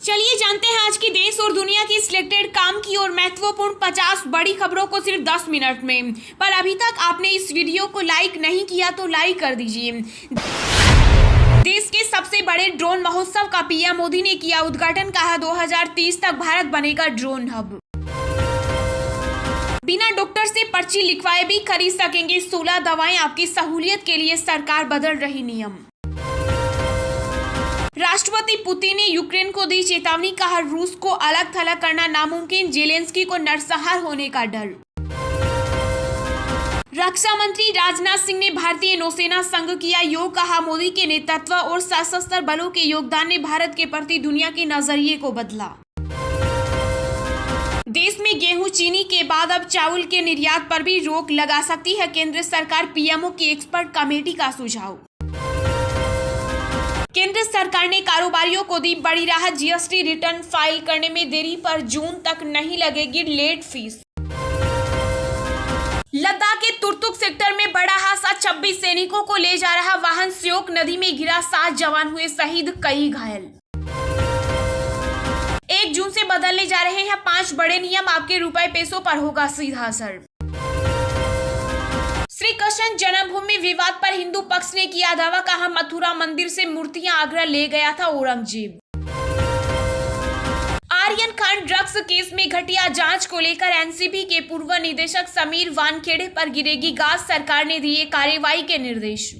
चलिए जानते हैं आज की देश और दुनिया की सिलेक्टेड काम की और महत्वपूर्ण 50 बड़ी खबरों को सिर्फ 10 मिनट में। पर अभी तक आपने इस वीडियो को लाइक नहीं किया तो लाइक कर दीजिए। देश के सबसे बड़े ड्रोन महोत्सव का पीएम मोदी ने किया उद्घाटन। कहा 2030 तक भारत बनेगा ड्रोन हब। बिना डॉक्टर से पर्ची लिखवाए भी खरीद सकेंगे 16 दवाएं। आपकी सहूलियत के लिए सरकार बदल रही नियम। राष्ट्रपति पुतिन ने यूक्रेन को दी चेतावनी। कहा रूस को अलग थलग करना नामुमकिन। जेलेंस्की को नरसंहार होने का डर। रक्षा मंत्री राजनाथ सिंह ने भारतीय नौसेना संग किया योग। कहा मोदी के नेतृत्व और सशस्त्र बलों के योगदान ने भारत के प्रति दुनिया के नजरिए को बदला। देश में गेहूं चीनी के बाद अब चावल के निर्यात पर भी रोक लगा सकती है केंद्र सरकार। पीएमओ की एक्सपर्ट कमेटी का सुझाव। केंद्र सरकार ने कारोबारियों को दी बड़ी राहत। जीएसटी रिटर्न फाइल करने में देरी पर जून तक नहीं लगेगी लेट फीस। लद्दाख के तुर्तुक सेक्टर में बड़ा हादसा। 26 सैनिकों को ले जा रहा वाहन श्योक नदी में गिरा। 7 जवान हुए शहीद, कई घायल। 1 जून से बदलने जा रहे हैं 5 बड़े नियम। आपके रुपए पैसों पर होगा सीधा असर। श्री कृष्ण जन्मभूमि विवाद पर हिंदू पक्ष ने किया दावा। कहा मथुरा मंदिर से मूर्तियां आगरा ले गया था औरंगजेब। आर्यन खान ड्रग्स केस में घटिया जांच को लेकर एनसीबी के पूर्व निदेशक समीर वानखेड़े पर गिरेगी गाज। सरकार ने दिए कार्रवाई के निर्देश।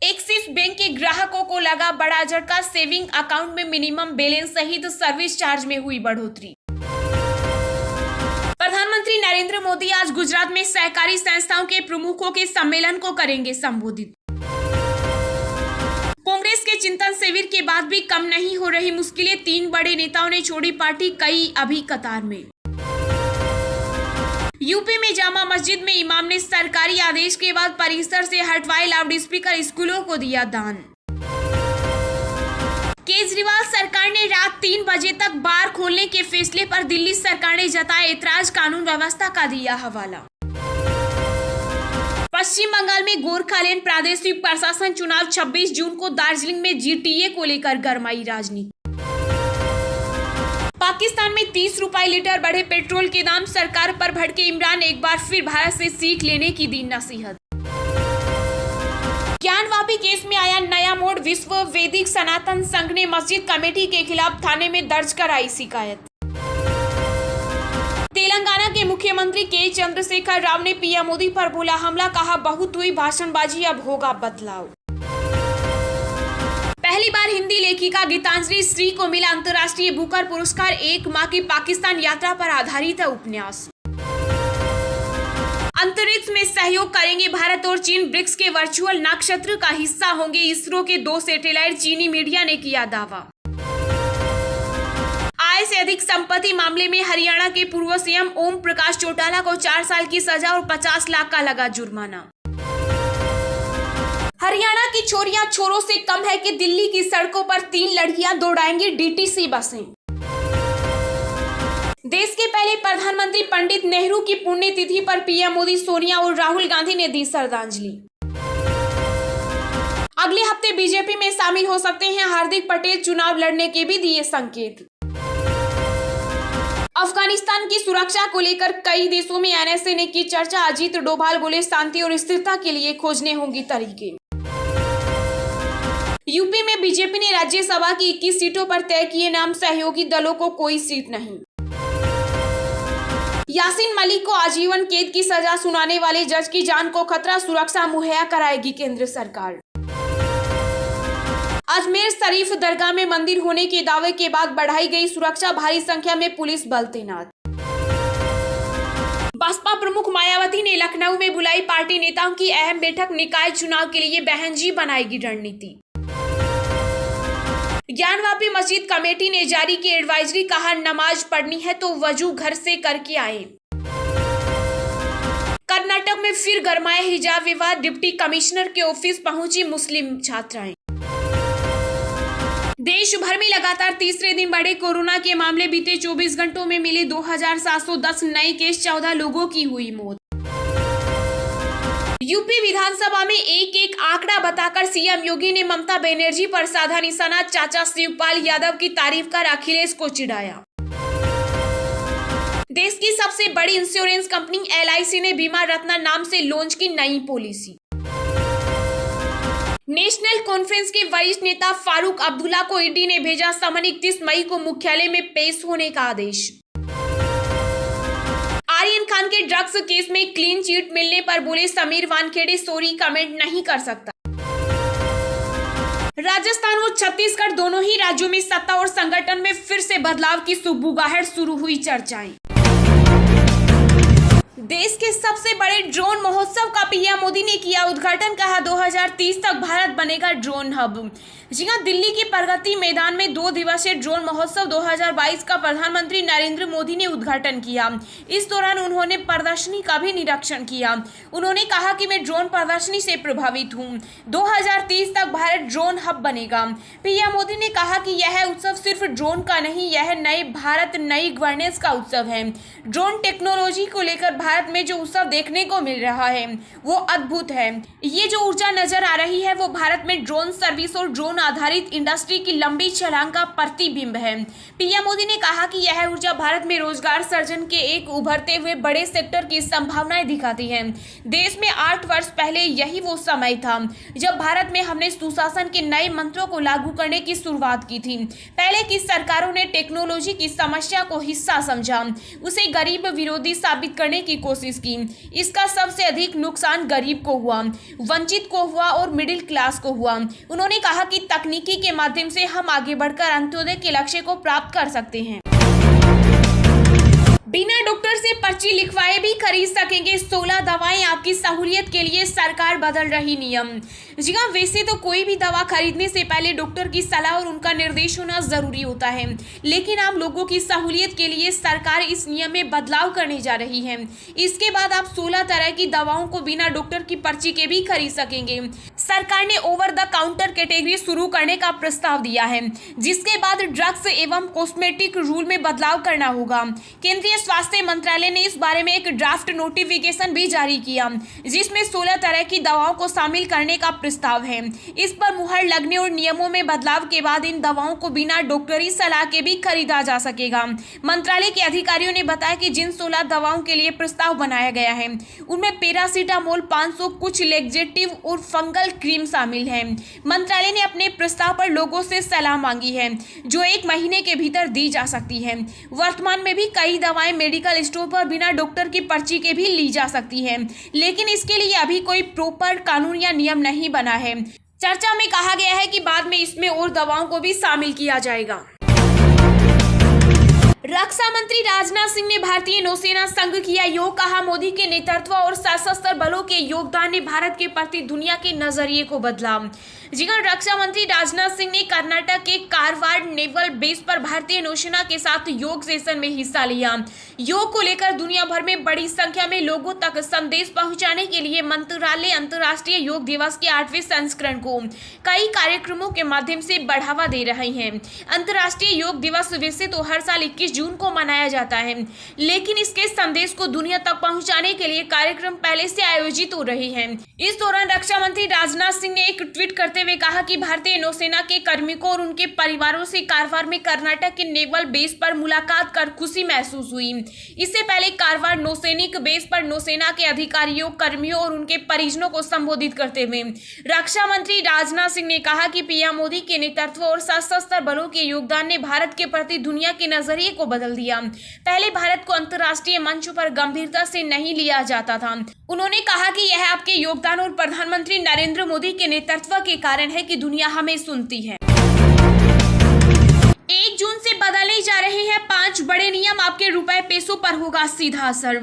एक्सिस बैंक के ग्राहकों को लगा बड़ा झटका। सेविंग अकाउंट में मिनिमम बैलेंस सहित सर्विस चार्ज में हुई बढ़ोतरी। प्रधानमंत्री नरेंद्र मोदी आज गुजरात में सहकारी संस्थाओं के प्रमुखों के सम्मेलन को करेंगे संबोधित। कांग्रेस के चिंतन शिविर के बाद भी कम नहीं हो रही मुश्किलें। 3 बड़े नेताओं ने छोड़ी पार्टी, कई अभी कतार में। यूपी में जामा मस्जिद में इमाम ने सरकारी आदेश के बाद परिसर से हटवाए लाउडस्पीकर। स्कूलों को दिया दान। केजरीवाल सरकार ने रात 3 बजे तक बार खोलने के फैसले पर दिल्ली सरकार ने जताया ऐतराज। कानून व्यवस्था का दिया हवाला। पश्चिम बंगाल में गोरखालैंड प्रादेशिक प्रशासन चुनाव 26 जून को। दार्जिलिंग में जीटीए को लेकर गरमाई राजनीति। पाकिस्तान में 30 रुपए लीटर बढ़े पेट्रोल के दाम। सरकार पर भड़के इमरान, एक बार फिर भारत से सीख लेने की दी नसीहत। ज्ञानवापी केस में आया नया मोड़। विश्व वैदिक सनातन संघ ने मस्जिद कमेटी के खिलाफ थाने में दर्ज कराई शिकायत। तेलंगाना के मुख्यमंत्री के चंद्रशेखर राव ने पीएम मोदी पर बोला हमला। कहा बहुत हुई भाषणबाजी, अब होगा बदलाव। पहली बार हिंदी लेखिका गीतांजलि श्री को मिला अंतर्राष्ट्रीय बुकर पुरस्कार। 1 माह की पाकिस्तान यात्रा पर आधारित है उपन्यास। अंतरिक्ष में सहयोग करेंगे भारत और चीन। ब्रिक्स के वर्चुअल नक्षत्र का हिस्सा होंगे इसरो के 2 सैटेलाइट। चीनी मीडिया ने किया दावा। आय से अधिक संपत्ति मामले में हरियाणा के पूर्व सीएम ओम प्रकाश चौटाला को 4 साल की सजा और 50 लाख का लगा जुर्माना। हरियाणा की छोरियां छोरों से कम है कि दिल्ली की सड़कों पर 3 लड़कियां दौड़ाएंगी डीटीसी बसें। देश के पहले प्रधानमंत्री पंडित नेहरू की पुण्यतिथि पर पीएम मोदी, सोनिया और राहुल गांधी ने दी श्रद्धांजलि। अगले हफ्ते बीजेपी में शामिल हो सकते हैं हार्दिक पटेल। चुनाव लड़ने के भी दिए संकेत। अफगानिस्तान की सुरक्षा को लेकर कई देशों में एनएसए ने की चर्चा। अजीत डोभाल बोले शांति और स्थिरता के लिए खोजने होंगी तरीके। यूपी में बीजेपी ने राज्यसभा की 21 सीटों पर तय किए नाम। सहयोगी दलों को कोई सीट नहीं। यासीन मलिक को आजीवन कैद की सजा सुनाने वाले जज की जान को खतरा। सुरक्षा मुहैया कराएगी केंद्र सरकार। अजमेर शरीफ दरगाह में मंदिर होने के दावे के बाद बढ़ाई गई सुरक्षा। भारी संख्या में पुलिस बल तैनात। बसपा प्रमुख मायावती ने लखनऊ में बुलाई पार्टी नेताओं की अहम बैठक। निकाय चुनाव के लिए बहन जी बनाएगी रणनीति। ज्ञानवापी मस्जिद कमेटी ने जारी की एडवाइजरी। कहा नमाज पढ़नी है तो वजू घर से करके आए। कर्नाटक में फिर गरमाया हिजाब विवाद। डिप्टी कमिश्नर के ऑफिस पहुंची मुस्लिम छात्राएं। देश भर में लगातार तीसरे दिन बढ़े कोरोना के मामले। बीते 24 घंटों में मिले 2710 नए केस। 14 लोगों की हुई मौत। यूपी विधानसभा में एक एक आंकड़ा बताकर सीएम योगी ने ममता बनर्जी पर साधा निशाना। चाचा शिवपाल यादव की तारीफ कर अखिलेश को चिढ़ाया। देश की सबसे बड़ी इंश्योरेंस कंपनी LIC ने बीमा रत्ना नाम से लॉन्च की नई पॉलिसी। नेशनल कॉन्फ्रेंस के वरिष्ठ नेता फारूक अब्दुल्ला को ईडी ने भेजा समन। 31 मई को मुख्यालय में पेश होने का आदेश। आर्यन खान के ड्रग्स केस में क्लीन चिट मिलने पर बोले समीर वानखेड़े सॉरी कमेंट नहीं कर सकता। राजस्थान और छत्तीसगढ़ दोनों ही राज्यों में सत्ता और संगठन में फिर से बदलाव की सुबुगाहट शुरू हुई। चर्चाएं। देश के सबसे बड़े ड्रोन महोत्सव का पीएम मोदी ने किया उद्घाटन। कहा 2030 तक भारत बनेगा ड्रोन हब। जी हां, दिल्ली के प्रगति मैदान में 2 दिवसीय ड्रोन महोत्सव 2022 का प्रधानमंत्री नरेंद्र मोदी ने उद्घाटन किया। इस दौरान उन्होंने प्रदर्शनी का भी निरीक्षण किया। उन्होंने कहा कि मैं ड्रोन प्रदर्शनी से प्रभावित हूं। 2030 तक भारत ड्रोन हब बनेगा। पीएम मोदी ने कहा कि यह उत्सव सिर्फ ड्रोन का नहीं, यह नए भारत नई गवर्नेंस का उत्सव है। ड्रोन टेक्नोलॉजी को लेकर भारत में जो उत्सव देखने को मिल रहा है वो अद्भुत है। ये जो ऊर्जा नजर आ रही है वो भारत में ड्रोन सर्विस और ड्रोन आधारित इंडस्ट्री की लंबी छलांग का प्रतिबिंब है। पीएम मोदी ने कहा कि यह ऊर्जा भारत में रोजगार सृजन के एक उभरते हुए बड़े सेक्टर की संभावनाएं दिखाती है। देश में 8 वर्ष पहले यही वो समय था जब भारत में हमने सुशासन के नए मंत्रों को लागू करने की शुरुआत की थी। पहले की सरकारों ने टेक्नोलॉजी की समस्या को हिस्सा समझा, उसे गरीब विरोधी साबित करने की कोशिश की। इसका सबसे अधिक नुकसान गरीब को हुआ, वंचित को हुआ और मिडिल क्लास को हुआ। उन्होंने कहा कि तकनीकी के माध्यम से हम आगे बढ़कर अंत्योदय के लक्ष्य को प्राप्त कर सकते हैं। बिना डॉक्टर से पर्ची लिखवाए भी खरीद सकेंगे 16 दवाएं। आपकी सहूलियत के लिए सरकार बदल रही नियम। जी हाँ, वैसे तो कोई भी दवा खरीदने से पहले डॉक्टर की सलाह और उनका निर्देश होना जरूरी होता है, लेकिन आम लोगों की सहूलियत के लिए सरकार इस नियम में बदलाव करने जा रही है। इसके बाद आप 16 तरह की दवाओं को बिना डॉक्टर की पर्ची के भी खरीद सकेंगे। सरकार ने ओवर द काउंटर कैटेगरी शुरू करने का प्रस्ताव दिया है, जिसके बाद ड्रग्स एवं कॉस्मेटिक रूल में बदलाव करना होगा। केंद्रीय स्वास्थ्य मंत्रालय ने इस बारे में एक ड्राफ्ट नोटिफिकेशन भी जारी किया, जिसमें 16 तरह की दवाओं को शामिल करने का प्रस्ताव है। इस पर मुहर लगने और नियमों में बदलाव के बाद इन दवाओं को बिना डॉक्टरी सलाह के भी खरीदा जा सकेगा। मंत्रालय के अधिकारियों ने बताया कि जिन 16 दवाओं के लिए प्रस्ताव बनाया गया है उनमें पैरासीटामोल, 500 कुछ लेक्जेटिव और फंगल क्रीम शामिल है। मंत्रालय ने अपने प्रस्ताव पर लोगों से सलाह मांगी है, जो 1 महीने के भीतर दी जा सकती है। वर्तमान में भी कई दवाएं मेडिकल स्टोर पर बिना डॉक्टर की पर्ची के भी ली जा सकती है, लेकिन इसके लिए अभी कोई प्रॉपर कानून या नियम नहीं बना है। चर्चा में कहा गया है कि बाद में इसमें और दवाओं को भी शामिल किया जाएगा। रक्षा मंत्री राजनाथ सिंह ने भारतीय नौसेना संघ किया योग। कहा मोदी के नेतृत्व और सशस्त्र बलों के योगदान ने भारत के प्रति दुनिया के नजरिए को बदला। जी हां, रक्षा मंत्री राजनाथ सिंह ने कर्नाटक के कारवाड़ नेवल बेस पर भारतीय नौसेना के साथ योग सेशन में हिस्सा लिया। योग को लेकर दुनिया भर में बड़ी संख्या में लोगों तक संदेश पहुंचाने के लिए मंत्रालय अंतर्राष्ट्रीय योग दिवस के 8वें संस्करण को कई कार्यक्रमों के माध्यम से बढ़ावा दे रहे हैं। अंतर्राष्ट्रीय योग दिवस वैसे तो हर साल 21 जून को मनाया जाता है, लेकिन इसके संदेश को दुनिया तक पहुंचाने के लिए कार्यक्रम पहले से आयोजित हो रहे हैं। इस दौरान रक्षा मंत्री राजनाथ सिंह ने एक ट्वीट करते हुए कहा कि भारतीय नौसेना के कार्मिकों और उनके परिवारों से कारवार में कर्नाटक के नेवल बेस पर मुलाकात कर खुशी महसूस हुई। इससे पहले कारवार नौसैनिक बेस पर नौसेना के अधिकारियों, कर्मियों और उनके परिजनों को संबोधित करते हुए रक्षा मंत्री राजनाथ सिंह ने कहा कि पीएम मोदी के नेतृत्व और सशस्त्र बलों के योगदान ने भारत के प्रति दुनिया के नजरिए को बदल दिया। पहले भारत को अंतर्राष्ट्रीय मंच पर गंभीरता से नहीं लिया जाता था। उन्होंने कहा कि यह आपके योगदान और प्रधानमंत्री नरेंद्र मोदी के नेतृत्व के कारण है कि दुनिया हमें सुनती है। 1 जून से बदले जा रहे हैं 5 बड़े नियम। आपके रुपए पैसों पर होगा सीधा असर।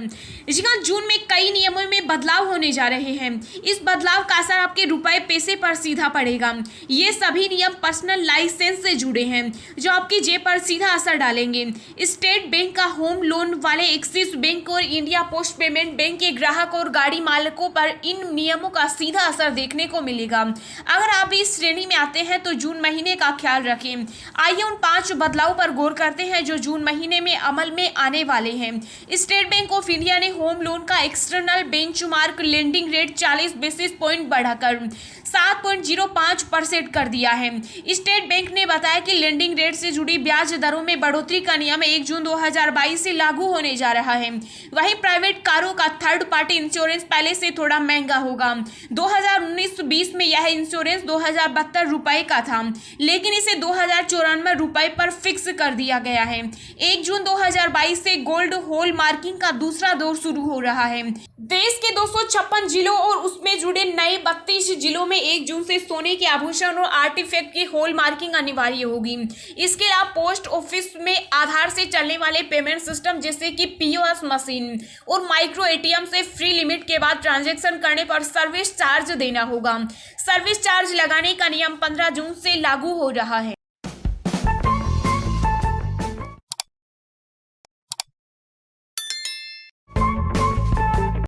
जी हाँ, जून में कई नियमों में बदलाव होने जा रहे हैं। इस बदलाव का असर आपके रुपए पैसे पर सीधा पड़ेगा। ये सभी नियम पर्सनल लाइसेंस से जुड़े हैं, जो आपकी जेब पर सीधा असर डालेंगे। स्टेट बैंक का होम लोन वाले, एक्सिस बैंक और इंडिया पोस्ट पेमेंट बैंक के ग्राहक और गाड़ी मालिकों पर इन नियमों का सीधा असर देखने को मिलेगा। अगर आप इस श्रेणी में आते हैं तो जून महीने का ख्याल रखें। आइए उन 5 बदलाव पर गौर करते हैं जो जून महीने में अमल में आने वाले हैं। स्टेट बैंक ऑफ इंडिया ने होम लोन का external benchmark lending rate 40 basis point बढ़ाकर 7.05% कर दिया है। स्टेट बैंक ने बताया कि लेंडिंग रेट से जुड़ी ब्याज दरों में बढ़ोतरी का नियम 1 जून 2022 से लागू होने जा रहा है। वहीं प्राइवेट कारों का थर्ड पार्टी इंश्योरेंस पहले से थोड़ा महंगा होगा। 2019-20 में यह इंश्योरेंस 2072 रुपए का था, लेकिन इसे 2094 रुपए पर फिक्स कर दिया गया है। 1 जून 2022 से गोल्ड हॉल मार्किंग का दूसरा दौर शुरू हो रहा है। देश के 256 जिलों और उसमें जुड़े नए 32 जिलों में 1 जून से सोने के आभूषण और आर्टिफैक्ट की हॉल मार्किंग अनिवार्य होगी। इसके अलावा पोस्ट ऑफिस में आधार से चलने वाले पेमेंट सिस्टम जैसे कि पीओएस मशीन और माइक्रो एटीएम से फ्री लिमिट के बाद ट्रांजैक्शन करने पर सर्विस चार्ज देना होगा। सर्विस चार्ज लगाने का नियम 15 जून से लागू हो रहा है।